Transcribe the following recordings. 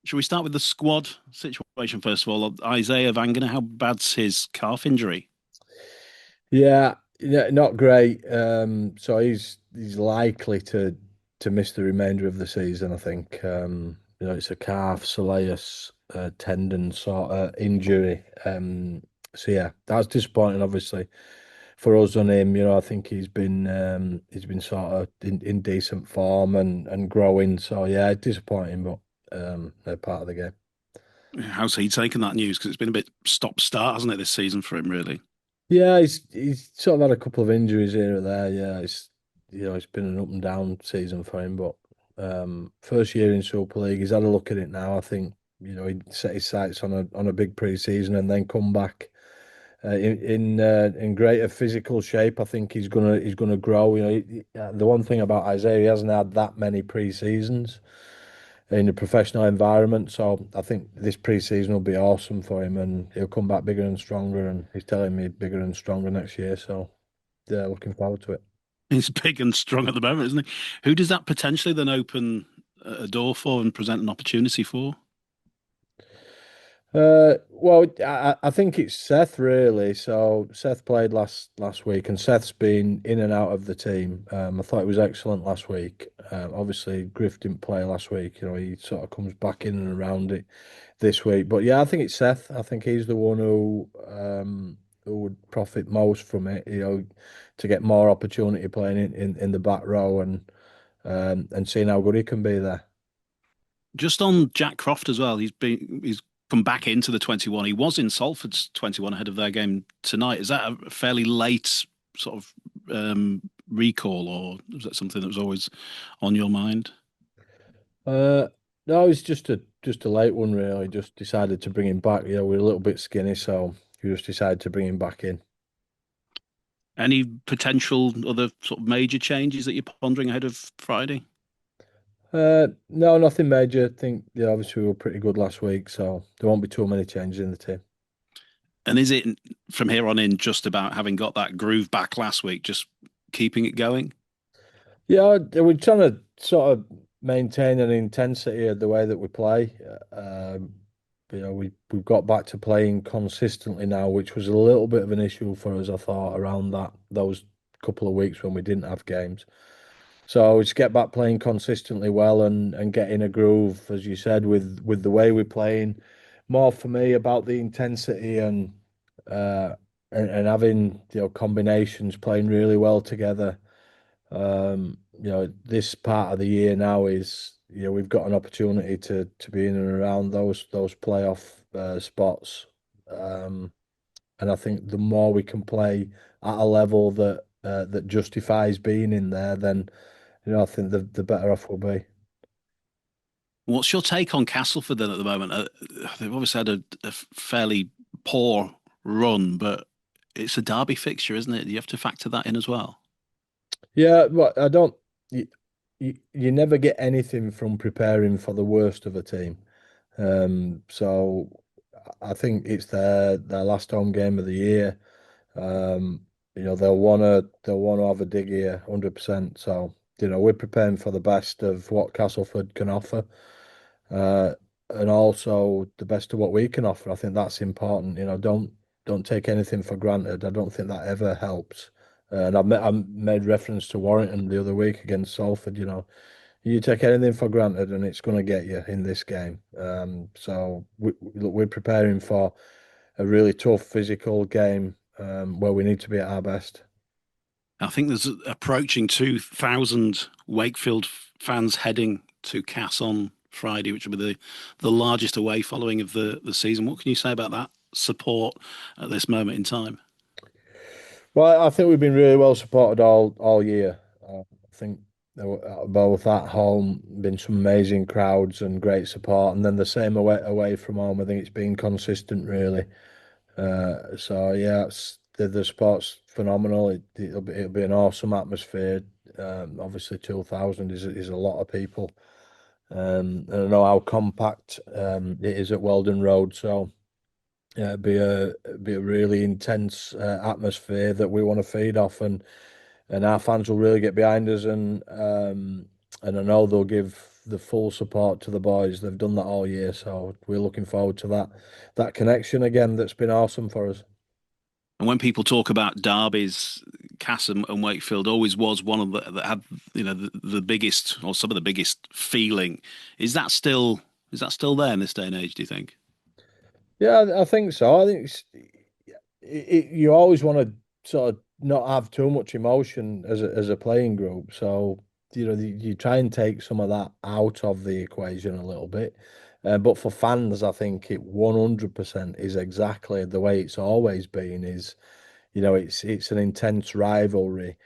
Shall we start with the squad situation first of all? Isaiah Wagner, how bad's his calf injury? Yeah, not great. So he's likely to miss the remainder of the season, I think. It's a calf soleus tendon sort of injury. So yeah, that's disappointing, obviously, for us on him. I think he's been sort of in decent form and growing. So yeah, disappointing, but they're part of the game. How's he taken that news? Because it's been a bit stop-start, hasn't it, this season for him, really? Yeah, he's sort of had a couple of injuries here and there. Yeah, it's been an up and down season for him, but first year in Super League, he's had a look at it now. I think he set his sights on a big pre-season and then come back in greater physical shape. I think he's gonna grow. The one thing about Isaiah, he hasn't had that many pre-seasons in a professional environment. So I think this pre-season will be awesome for him, and he'll come back bigger and stronger. And he's telling me bigger and stronger next year. So yeah, looking forward to it. He's big and strong at the moment, isn't he? Who does that potentially then open a door for and present an opportunity for? Well, I think it's Seth really. So Seth played last week, and Seth's been in and out of the team. I thought it was excellent last week. Obviously, Griff didn't play last week. He sort of comes back in and around it this week. But yeah, I think it's Seth. I think he's the one who would profit most from it. To get more opportunity playing in the back row and seeing how good he can be there. Just on Jack Croft as well, he's come back into the 21. He was in Salford's 21 ahead of their game tonight. Is that a fairly late sort of recall, or was that something that was always on your mind? Uh, no, it's just a late one really. Just decided to bring him back. We're a little bit skinny, so we just decided to bring him back in. Any potential other sort of major changes that you're pondering ahead of Friday? No, nothing major. I think obviously we were pretty good last week, so there won't be too many changes in the team. And is it from here on in just about having got that groove back last week, just keeping it going? Yeah, we're trying to sort of maintain an intensity of the way that we play. We've got back to playing consistently now, which was a little bit of an issue for us, I thought, around those couple of weeks when we didn't have games. So just get back playing consistently well and get in a groove, as you said, with the way we're playing. More for me about the intensity uh and having combinations playing really well together. This part of the year now is we've got an opportunity to be in and around those playoff spots. And I think the more we can play at a level that justifies being in there, then I think the better off we'll be. What's your take on Castleford then at the moment? They've obviously had a fairly poor run, but it's a derby fixture, isn't it? You have to factor that in as well. Yeah, but I don't. You never get anything from preparing for the worst of a team. So I think it's their last home game of the year. They'll wanna have a dig here, 100%. So we're preparing for the best of what Castleford can offer, uh, and also the best of what we can offer. I think that's important. Don't take anything for granted. I don't think that ever helps. And I made reference to Warrington the other week against Salford. You take anything for granted, and it's going to get you in this game. So look, we're preparing for a really tough physical game where we need to be at our best. I think there's approaching 2,000 Wakefield fans heading to Cass on Friday, which will be the largest away following of the season. What can you say about that support at this moment in time? Well, I think we've been really well supported all year. I think there were, both at home, been some amazing crowds and great support, and then the same away from home. I think it's been consistent, really. So yeah, the sport's phenomenal. It'll be an awesome atmosphere. Obviously, 2,000 is a lot of people. And I know how compact it is at Weldon Road, so yeah, it'd be a really intense atmosphere that we want to feed off, and our fans will really get behind us, and I know they'll give the full support to the boys. They've done that all year, so we're looking forward to that connection again. That's been awesome for us. And when people talk about derbies, Cass and Wakefield always was one of the that had the biggest or some of the biggest feeling. Is that still there in this day and age? Do you think? Yeah, I think so. I think you always want to sort of not have too much emotion as a playing group. So you try and take some of that out of the equation a little bit. But for fans, I think it 100% is exactly the way it's always been. It's an intense rivalry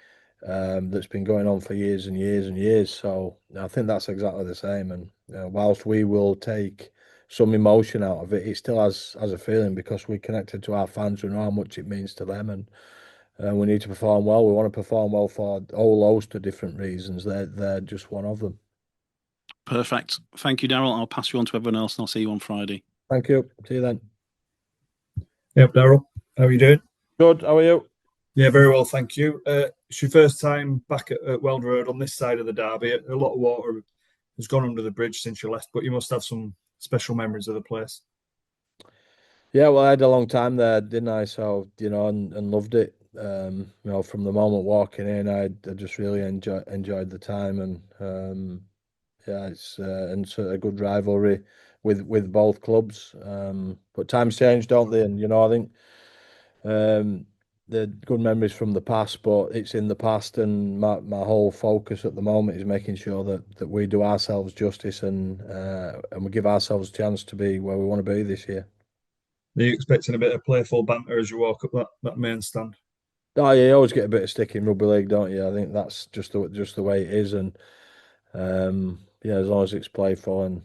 that's been going on for years and years and years. So I think that's exactly the same. And whilst we will take some emotion out of it, it still has a feeling because we're connected to our fans. We know how much it means to them, and we need to perform well. We want to perform well for a whole host of different reasons. They're just one of them. Perfect. Thank you, Daryl. I'll pass you on to everyone else, and I'll see you on Friday. Thank you. See you then. Yep, Daryl. How are you doing? Good. How are you? Yeah, very well, thank you. It's your first time back at Weld Road on this side of the derby. A lot of water has gone under the bridge since you left, but you must have some special memories of the place. Yeah, well, I had a long time there, didn't I? So, and loved it. From the moment walking in, I just really enjoyed the time, and yeah, and so a good rivalry with both clubs. But times change, don't they? And I think um, the good memories from the past, but it's in the past, and my whole focus at the moment is making sure that we do ourselves justice and we give ourselves a chance to be where we want to be this year. Are you expecting a bit of playful banter as you walk up that main stand? Oh, yeah, you always get a bit of stick in rugby league, don't you? I think that's just the way it is, and yeah, as long as it's playful and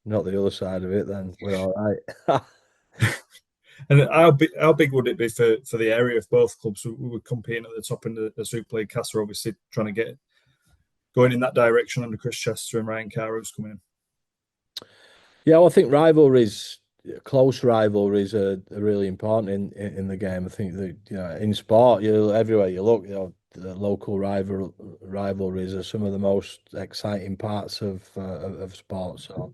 not the other side of it, then we're all right. And how big would it be for the area if both clubs were competing at the top in the Super League? Castle obviously trying to get going in that direction under Chris Chester and Ryan Carr who's coming in. Yeah, well, I think close rivalries are really important in the game. I think that in sport, everywhere you look, the local rivalries are some of the most exciting parts of sport. So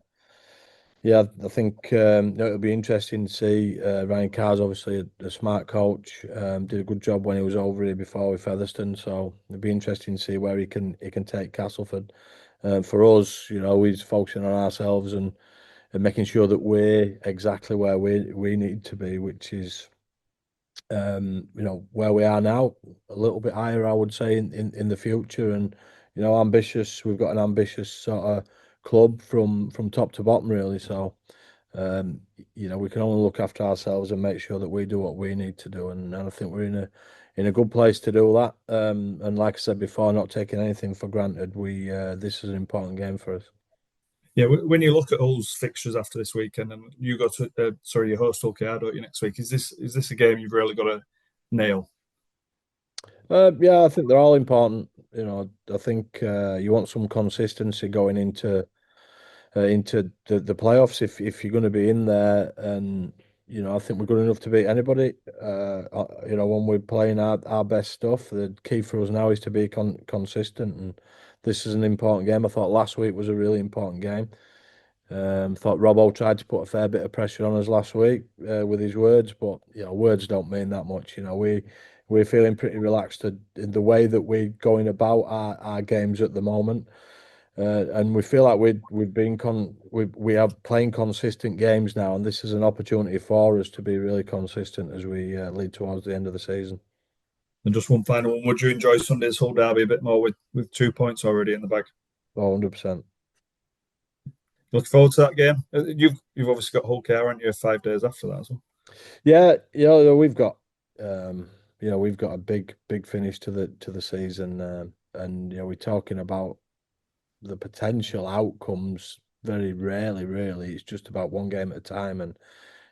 yeah, I think it'll be interesting to see. Ryan Carr's obviously a smart coach. Did a good job when he was over here before with Featherstone. So it'll be interesting to see where he can take Castleford. For us, we're just focusing on ourselves and making sure that we're exactly where we need to be, which is where we are now, a little bit higher, I would say, in the future, and ambitious. We've got an ambitious sort of club from top to bottom, really. So we can only look after ourselves and make sure that we do what we need to do, and I think we're in a good place to do that. And like I said before, not taking anything for granted. This is an important game for us. Yeah, when you look at Hull's fixtures after this weekend, and you go to you host Hull KR, don't you, next week? Is this a game you've really got to nail? Yeah, I think they're all important. I think you want some consistency going into the playoffs if you're going to be in there, and I think we're good enough to beat anybody. When we're playing our best stuff, the key for us now is to be consistent, and this is an important game. I thought last week was a really important game. Thought Robbo tried to put a fair bit of pressure on us last week with his words, but words don't mean that much. We're feeling pretty relaxed in the way that we're going about our games at the moment, and we feel like we are playing consistent games now, and this is an opportunity for us to be really consistent as we lead towards the end of the season. And just one final one: would you enjoy Sunday's Hull derby a bit more with 2 points already in the bag? 100%. Looking forward to that game. You've obviously got Hull KR, haven't you? 5 days after that as well. Yeah, um, we've got a big finish to the season, and we're talking about the potential outcomes very rarely, really. It's just about one game at a time, and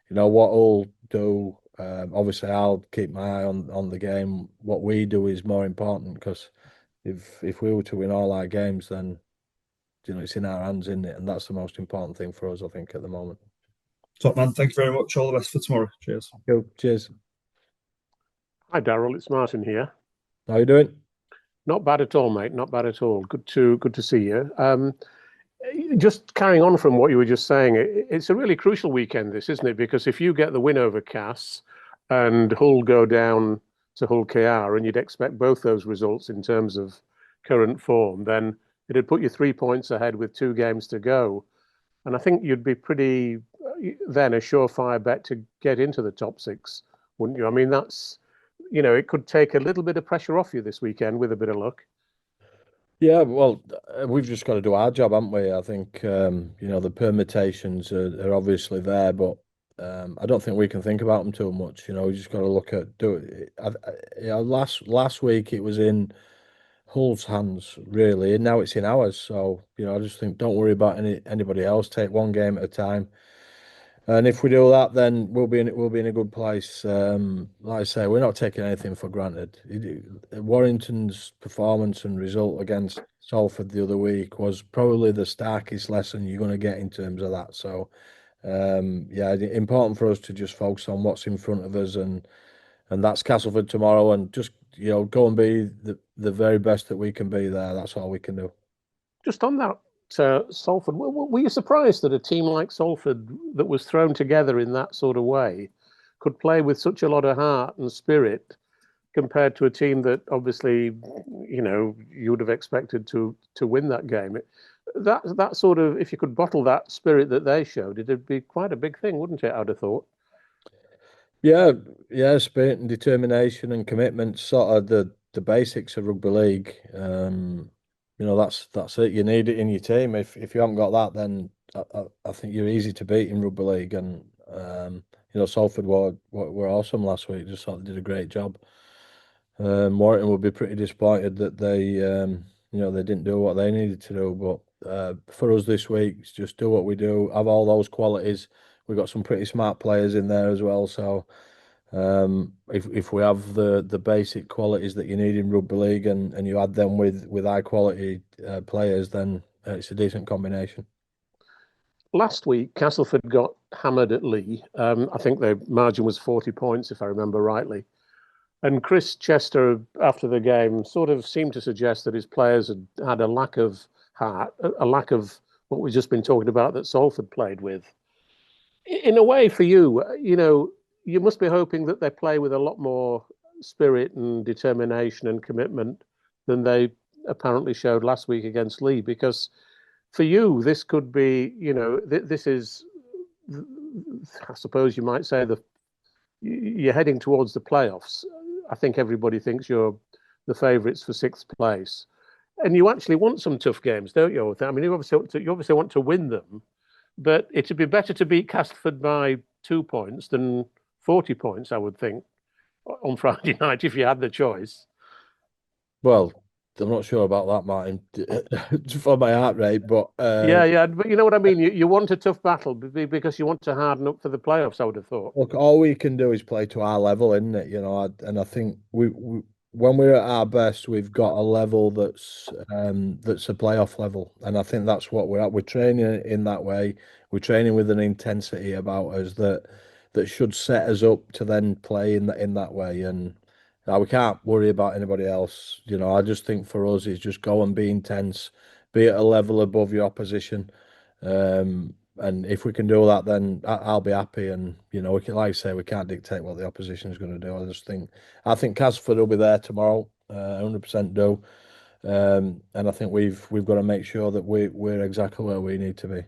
what we'll do. Obviously, I'll keep my eye on the game. What we do is more important because if we were to win all our games, then it's in our hands, isn't it? And that's the most important thing for us, I think, at the moment. Top man, thank you very much. All the best for tomorrow. Cheers. Cool. Cheers. Hi, Daryl. It's Martin here. How you doing? Not bad at all, mate. Not bad at all. Good to see you. Just carrying on from what you were just saying, it's a really crucial weekend, this, isn't it? Because if you get the win over Cass and Hull go down to Hull KR, and you'd expect both those results in terms of current form, then it'd put you 3 points ahead with 2 games to go. And I think you'd be pretty then a surefire bet to get into the top 6, wouldn't you? I mean, that's, it could take a little bit of pressure off you this weekend with a bit of luck. Yeah, well, we've just got to do our job, haven't we? I think the permutations are obviously there, but I don't think we can think about them too much. We just got to look at do it. Last week it was in Hull's hands, really, and now it's in ours. So I just think don't worry about anybody else. Take one game at a time. And if we do that, then we'll be in a good place. Like I say, we're not taking anything for granted. Warrington's performance and result against Salford the other week was probably the starkest lesson you're going to get in terms of that. So, important for us to just focus on what's in front of us, and that's Castleford tomorrow, and just go and be the very best that we can be there. That's all we can do. Just on that, Salford, were you surprised that a team like Salford, that was thrown together in that sort of way, could play with such a lot of heart and spirit compared to a team that obviously, you would have expected to win that game? That sort of, if you could bottle that spirit that they showed, it'd be quite a big thing, wouldn't it? I'd have thought. Yeah, spirit and determination and commitment, sort of the basics of rugby league. That's it. You need it in your team. If you haven't got that, then I think you're easy to beat in rugby league. And Salford were awesome last week. Just sort of did a great job. Warrington would be pretty disappointed that they they didn't do what they needed to do. But for us this week, it's just do what we do. Have all those qualities. We've got some pretty smart players in there as well. So if we have the basic qualities that you need in rugby league, and you add them with high quality players, then it's a decent combination. Last week, Castleford got hammered at Lee. I think the margin was 40 points, if I remember rightly. And Chris Chester, after the game, sort of seemed to suggest that his players had a lack of heart, a lack of what we've just been talking about that Salford played with. In a way, for you, you must be hoping that they play with a lot more spirit and determination and commitment than they apparently showed last week against Lee. Because for you, this could be, this is, I suppose you might say, you're heading towards the playoffs. I think everybody thinks you're the favourites for 6th place. And you actually want some tough games, don't you? I mean, you obviously want to win them, but it'd be better to beat Castleford by 2 points than 40 points, I would think, on Friday night if you had the choice. Well, I'm not sure about that, Martin, for my heart rate, but yeah, but you know what I mean. You want a tough battle because you want to harden up for the playoffs, I would have thought. Look, all we can do is play to our level, isn't it? And I think we when we're at our best, we've got a level that's a playoff level, and I think that's what we're at. We're training in that way. We're training with an intensity about us that should set us up to then play in that way. And we can't worry about anybody else. I just think for us, is just go and be intense, be at a level above your opposition. And if we can do that, then I'll be happy. And we can, like I say, we can't dictate what the opposition is going to do. I think Castleford will be there tomorrow, 100% do. And I think we've got to make sure that we're exactly where we need to be.